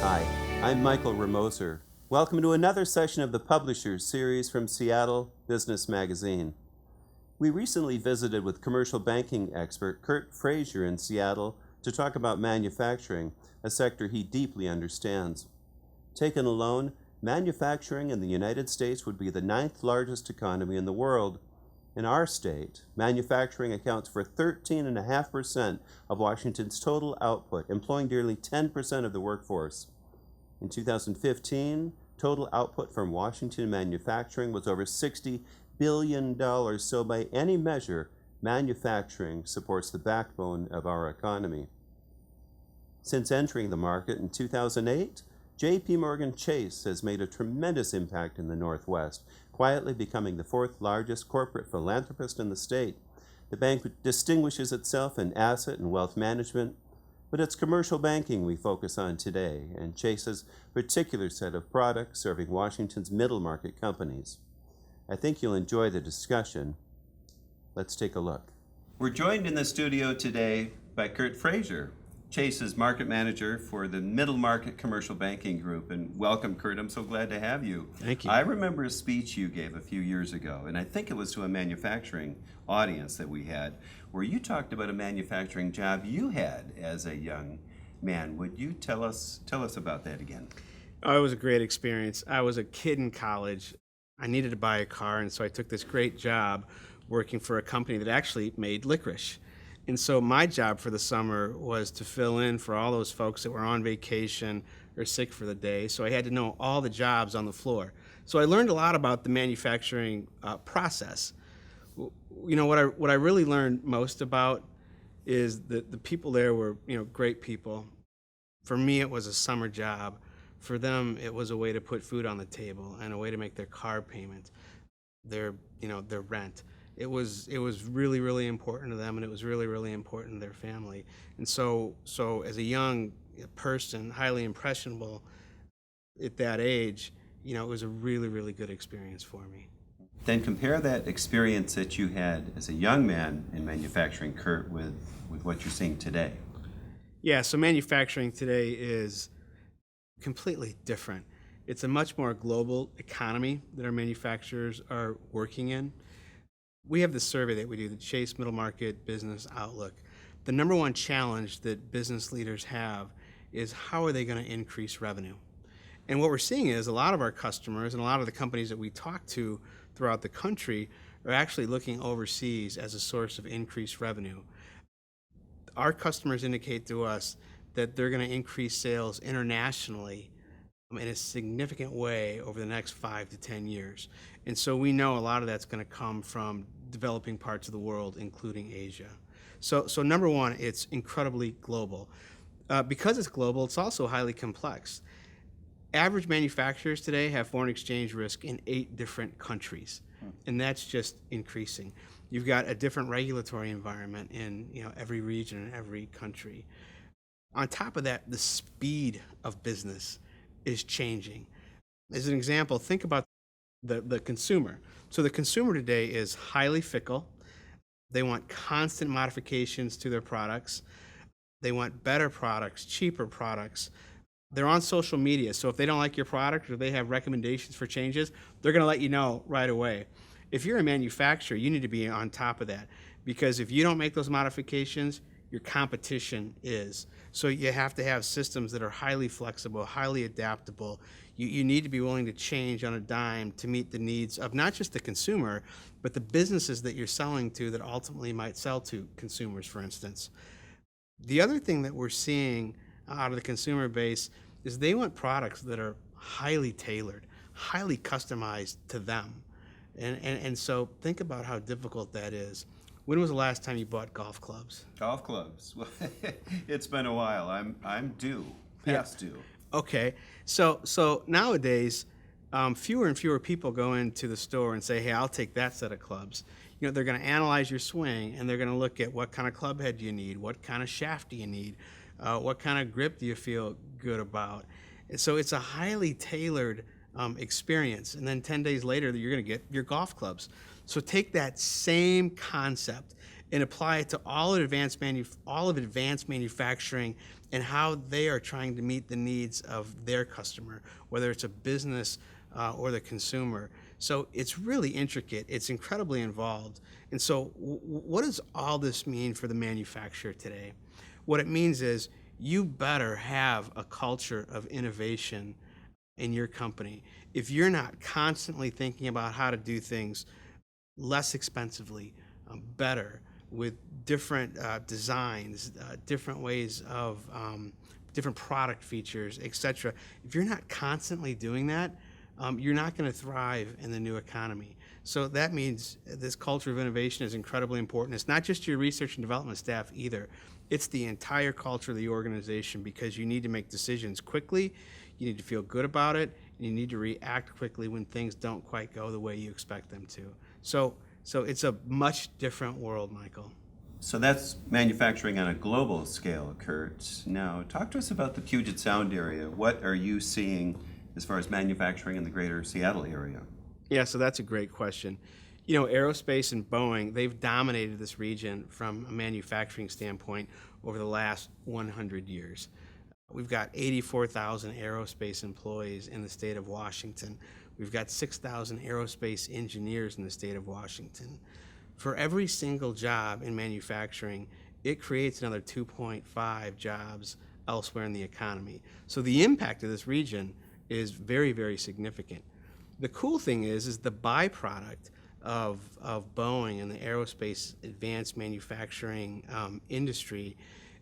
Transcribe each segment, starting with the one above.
Hi, I'm Michael Romoser. Welcome to another session of the Publishers series from Seattle Business Magazine. We recently visited with commercial banking expert Curt Fraser in Seattle to talk about manufacturing, a sector he deeply understands. Taken alone, manufacturing in the United States would be the 9th largest economy in the world. In our state, manufacturing accounts for 13.5% of Washington's total output, employing nearly 10% of the workforce. In 2015, total output from Washington manufacturing was over $60 billion, so by any measure, manufacturing supports the backbone of our economy. Since entering the market in 2008, J.P. Morgan Chase has made a tremendous impact in the Northwest, quietly becoming the 4th largest corporate philanthropist in the state. The bank distinguishes itself in asset and wealth management, but it's commercial banking we focus on today, and Chase's particular set of products serving Washington's middle market companies. I think you'll enjoy the discussion. Let's take a look. We're joined in the studio today by Curt Fraser, Chase's market manager for the middle market commercial banking group. And welcome, Curt. I'm so glad to have you. Thank you. I remember a speech you gave a few years ago, and I think it was to a manufacturing audience that we had, where you talked about a manufacturing job you had as a young man. Would you tell us about that again? Oh, it was a great experience. I was a kid in college. I needed to buy a car, and so I took this great job working for a company that actually made licorice. And so my job for the summer was to fill in for all those folks that were on vacation or sick for the day. So I had to know all the jobs on the floor. So I learned a lot about the manufacturing process. You know, what I really learned most about is that the people there were, great people. For me, it was a summer job. For them, it was a way to put food on the table and a way to make their car payment, their rent. It was really, really important to them, and it was really, really important to their family. And so as a young person, highly impressionable at that age, it was a really, really good experience for me. Then compare that experience that you had as a young man in manufacturing, Curt, with what you're seeing today. Yeah, so manufacturing today is completely different. It's a much more global economy that our manufacturers are working in. We have this survey that we do, the Chase Middle Market Business Outlook. The number one challenge that business leaders have is how are they going to increase revenue? And what we're seeing is a lot of our customers and a lot of the companies that we talk to throughout the country are actually looking overseas as a source of increased revenue. Our customers indicate to us that they're going to increase sales internationally in a significant way over the next 5 to 10 years. And so we know a lot of that's going to come from developing parts of the world, including Asia. So number one, it's incredibly global. Because it's global, it's also highly complex. Average manufacturers today have foreign exchange risk in 8 different countries, and that's just increasing. You've got a different regulatory environment in every region and every country. On top of that, the speed of business is changing. As an example, think about the consumer. So the consumer today is highly fickle. They want constant modifications to their products. They want better products, cheaper products. They're on social media, so if they don't like your product or they have recommendations for changes, they're going to let you know right away. If you're a manufacturer, you need to be on top of that, because if you don't make those modifications, your competition is. So you have to have systems that are highly flexible, highly adaptable. You need to be willing to change on a dime to meet the needs of not just the consumer, but the businesses that you're selling to that ultimately might sell to consumers, for instance. The other thing that we're seeing out of the consumer base is they want products that are highly tailored, highly customized to them. And so think about how difficult that is. When was the last time you bought golf clubs? Golf clubs. Well, it's been a while. I'm due. Past due. Okay. So nowadays, fewer and fewer people go into the store and say, "Hey, I'll take that set of clubs." They're going to analyze your swing, and they're going to look at what kind of club head do you need, what kind of shaft do you need, what kind of grip do you feel good about. And so it's a highly tailored experience. And then 10 days later, you're going to get your golf clubs. So take that same concept and apply it to all of advanced manufacturing and how they are trying to meet the needs of their customer, whether it's a business or the consumer. So it's really intricate. It's incredibly involved. And so what does all this mean for the manufacturer today? What it means is you better have a culture of innovation in your company. If you're not constantly thinking about how to do things less expensively, better, with different designs, different ways of different product features, etc. If you're not constantly doing that, you're not going to thrive in the new economy. So that means this culture of innovation is incredibly important. It's not just your research and development staff either. It's the entire culture of the organization, because you need to make decisions quickly, you need to feel good about it, and you need to react quickly when things don't quite go the way you expect them to. So it's a much different world, Michael. So that's manufacturing on a global scale, Curt. Now, talk to us about the Puget Sound area. What are you seeing as far as manufacturing in the greater Seattle area? Yeah, so that's a great question. You know, aerospace and Boeing, they've dominated this region from a manufacturing standpoint over the last 100 years. We've got 84,000 aerospace employees in the state of Washington. We've got 6,000 aerospace engineers in the state of Washington. For every single job in manufacturing, it creates another 2.5 jobs elsewhere in the economy. So the impact of this region is very, very significant. The cool thing is the byproduct of Boeing and the aerospace advanced manufacturing industry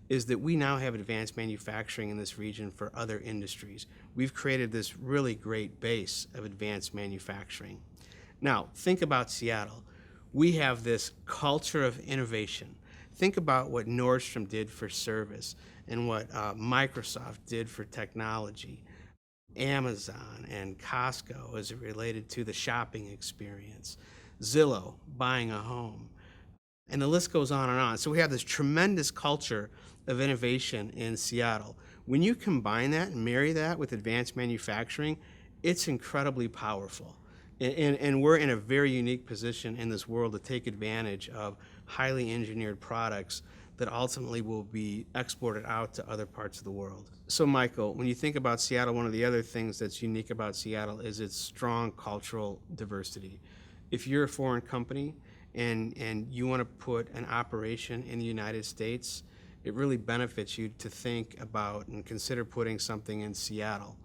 is that we now have advanced manufacturing in this region for other industries. We've created this really great base of advanced manufacturing. Now, think about Seattle. We have this culture of innovation. Think about what Nordstrom did for service and what Microsoft did for technology, Amazon and Costco as it related to the shopping experience, Zillow buying a home, and the list goes on and on. So we have this tremendous culture of innovation in Seattle. When you combine that and marry that with advanced manufacturing, it's incredibly powerful. And we're in a very unique position in this world to take advantage of highly engineered products that ultimately will be exported out to other parts of the world. So Michael, when you think about Seattle, one of the other things that's unique about Seattle is its strong cultural diversity. If you're a foreign company and you want to put an operation in the United States, it really benefits you to think about and consider putting something in Seattle.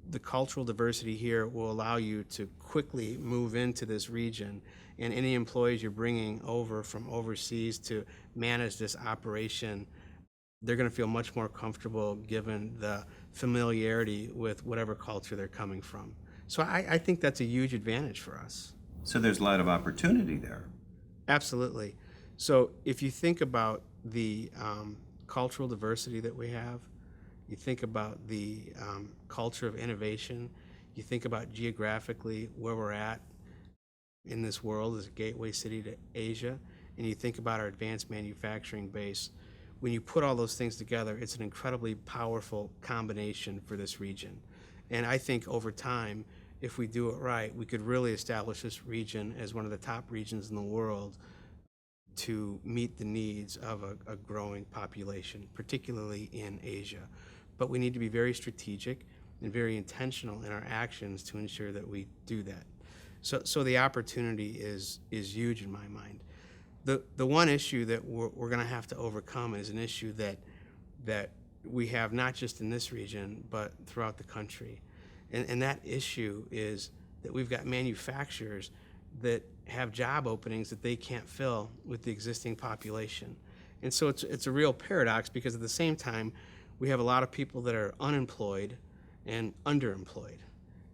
The cultural diversity here will allow you to quickly move into this region, and any employees you're bringing over from overseas to manage this operation, they're going to feel much more comfortable given the familiarity with whatever culture they're coming from. So I think that's a huge advantage for us. So there's a lot of opportunity there. Absolutely. So if you think about the cultural diversity that we have, you think about the culture of innovation, you think about geographically where we're at in this world as a gateway city to Asia, and you think about our advanced manufacturing base, when you put all those things together, it's an incredibly powerful combination for this region. And I think over time, if we do it right, we could really establish this region as one of the top regions in the world to meet the needs of a growing population, particularly in Asia. But we need to be very strategic and very intentional in our actions to ensure that we do that. So the opportunity is huge in my mind. The one issue that we're going to have to overcome is an issue that we have not just in this region, but throughout the country. And that issue is that we've got manufacturers that have job openings that they can't fill with the existing population. And so it's a real paradox, because at the same time, we have a lot of people that are unemployed and underemployed.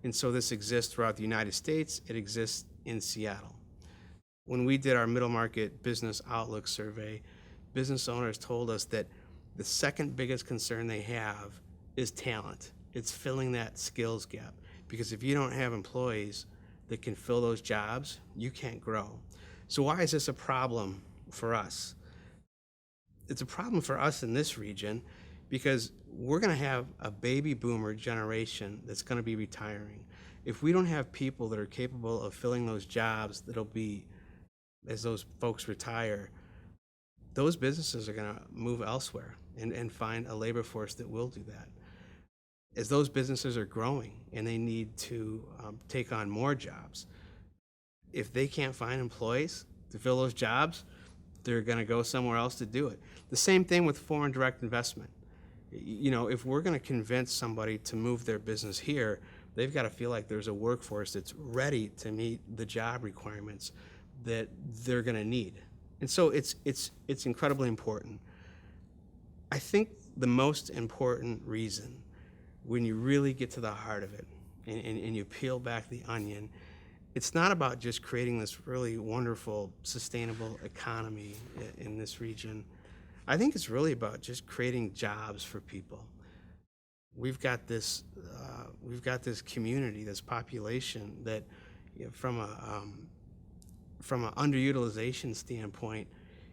And so this exists throughout the United States. It exists in Seattle. When we did our middle market business outlook survey, business owners told us that the second biggest concern they have is talent. It's filling that skills gap. Because if you don't have employees that can fill those jobs, you can't grow. So why is this a problem for us? It's a problem for us in this region because we're going to have a baby boomer generation that's going to be retiring. If we don't have people that are capable of filling those jobs that'll be, as those folks retire, those businesses are going to move elsewhere and find a labor force that will do that. As those businesses are growing and they need to take on more jobs, if they can't find employees to fill those jobs, they're going to go somewhere else to do it. The same thing with foreign direct investment. You know, if we're going to convince somebody to move their business here, they've got to feel like there's a workforce that's ready to meet the job requirements that they're going to need. And so it's incredibly important. I think the most important reason, when you really get to the heart of it and you peel back the onion, it's not about just creating this really wonderful, sustainable economy in this region. I think it's really about just creating jobs for people. We've got this community, this population that, you know, from an underutilization standpoint,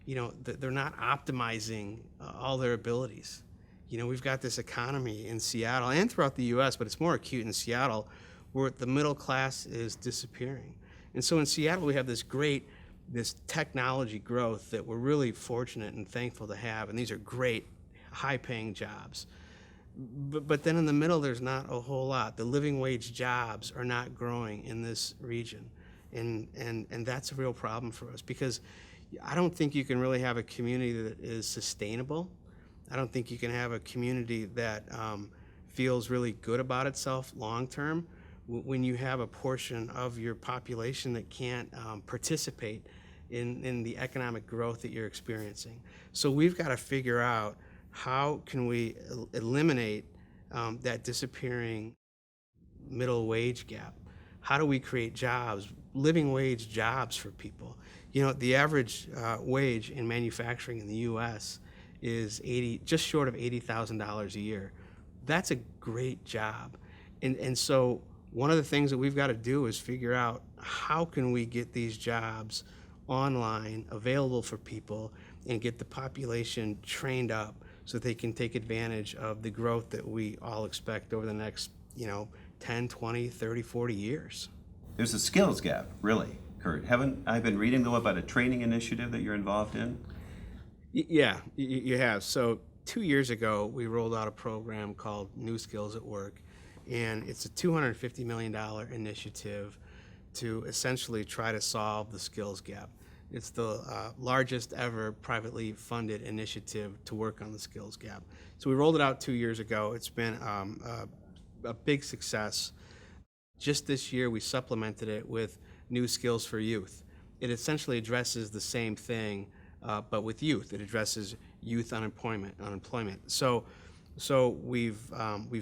you know, they're not optimizing all their abilities. You know, we've got this economy in Seattle and throughout the U.S., but it's more acute in Seattle, where the middle class is disappearing. And so in Seattle, we have this technology growth that we're really fortunate and thankful to have, and these are great, high-paying jobs. But then in the middle, there's not a whole lot. The living wage jobs are not growing in this region, and that's a real problem for us, because I don't think you can really have a community that is sustainable. I don't think you can have a community that feels really good about itself long-term when you have a portion of your population that can't participate in the economic growth that you're experiencing. So we've got to figure out, how can we eliminate that disappearing middle wage gap? How do we create jobs, living wage jobs for people? You know, the average wage in manufacturing in the U.S. is just short of $80,000 a year. That's a great job. And so one of the things that we've got to do is figure out, how can we get these jobs online, available for people, and get the population trained up so they can take advantage of the growth that we all expect over the next, 10, 20, 30, 40 years. There's a skills gap, really, Curt. Haven't I been reading, though, about a training initiative that you're involved in? Yeah, you have. So 2 years ago, we rolled out a program called New Skills at Work, and it's a $250 million initiative to essentially try to solve the skills gap. It's the largest ever privately funded initiative to work on the skills gap. So we rolled it out 2 years ago. It's been a big success. Just this year, we supplemented it with New Skills for Youth. It essentially addresses the same thing, but with youth. It addresses youth unemployment. So we've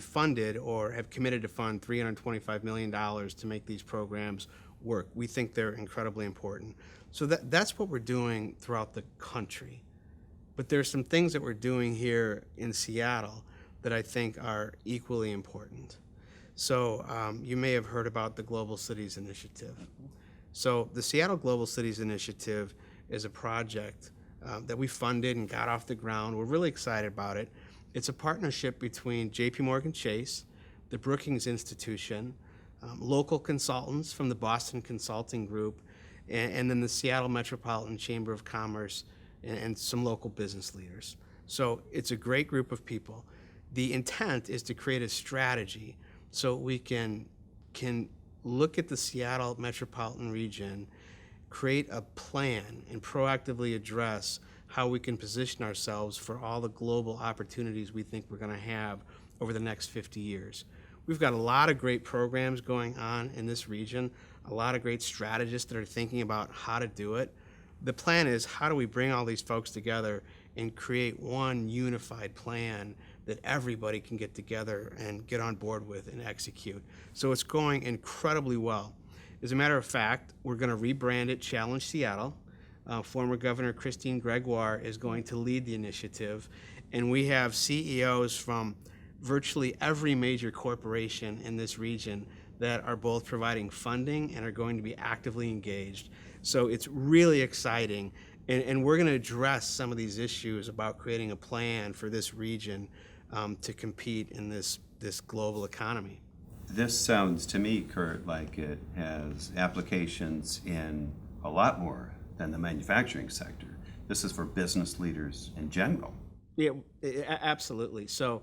funded, or have committed to fund, $325 million to make these programs work. We think they're incredibly important. So that's what we're doing throughout the country. But there's some things that we're doing here in Seattle that I think are equally important. So you may have heard about the Global Cities Initiative. So the Seattle Global Cities Initiative is a project that we funded and got off the ground. We're really excited about it. It's a partnership between J.P. Morgan Chase, the Brookings Institution, local consultants from the Boston Consulting Group, and then the Seattle Metropolitan Chamber of Commerce and some local business leaders. So it's a great group of people. The intent is to create a strategy so we can look at the Seattle metropolitan region, create a plan, and proactively address how we can position ourselves for all the global opportunities we think we're going to have over the next 50 years. We've got a lot of great programs going on in this region, a lot of great strategists that are thinking about how to do it. The plan is, how do we bring all these folks together and create one unified plan that everybody can get together and get on board with and execute? So it's going incredibly well. As a matter of fact, we're going to rebrand it Challenge Seattle. Former Governor Christine Gregoire is going to lead the initiative, and we have CEOs from virtually every major corporation in this region that are both providing funding and are going to be actively engaged. So it's really exciting, and we're going to address some of these issues about creating a plan for this region to compete in this global economy. This sounds to me, Curt, like it has applications in a lot more than the manufacturing sector. This is for business leaders in general. Yeah, absolutely. So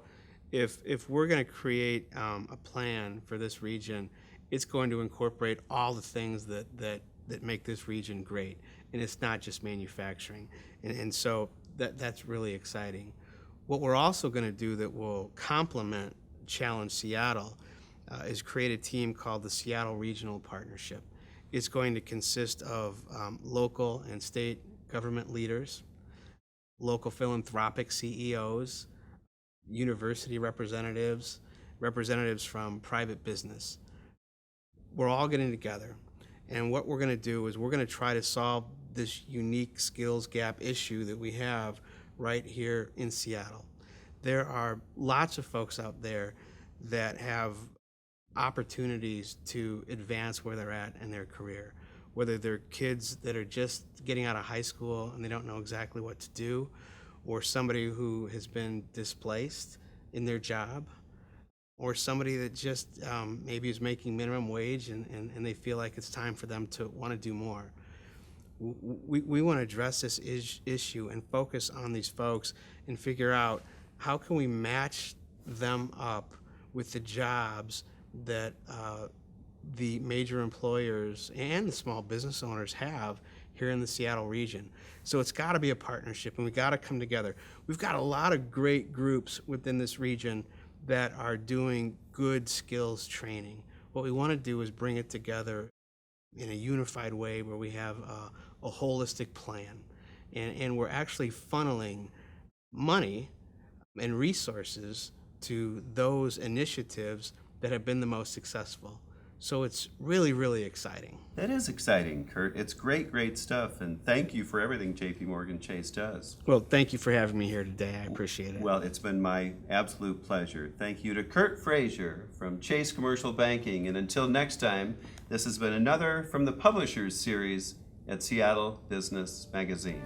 if we're going to create a plan for this region, it's going to incorporate all the things that make this region great. And it's not just manufacturing. And so that's really exciting. What we're also going to do that will complement Challenge Seattle is create a team called the Seattle Regional Partnership. It's going to consist of local and state government leaders, local philanthropic CEOs, university representatives, representatives from private business. We're all getting together, and what we're going to do is we're going to try to solve this unique skills gap issue that we have right here in Seattle. There are lots of folks out there that have opportunities to advance where they're at in their career, whether they're kids that are just getting out of high school and they don't know exactly what to do, or somebody who has been displaced in their job, or somebody that just maybe is making minimum wage and they feel like it's time for them to want to do more. We want to address this issue and focus on these folks and figure out how can we match them up with the jobs that the major employers and the small business owners have here in the Seattle region. So it's got to be a partnership, and we got to come together. We've got a lot of great groups within this region that are doing good skills training. What we want to do is bring it together in a unified way where we have a holistic plan. And we're actually funneling money and resources to those initiatives that have been the most successful. So it's really, really exciting. That is exciting, Curt. It's great stuff, and thank you for everything JP Morgan Chase does. Well, thank you for having me here today. I appreciate it. Well, it's been my absolute pleasure. Thank you to Curt Fraser from Chase Commercial Banking, and until next time, this has been another from the Publishers series at Seattle Business Magazine.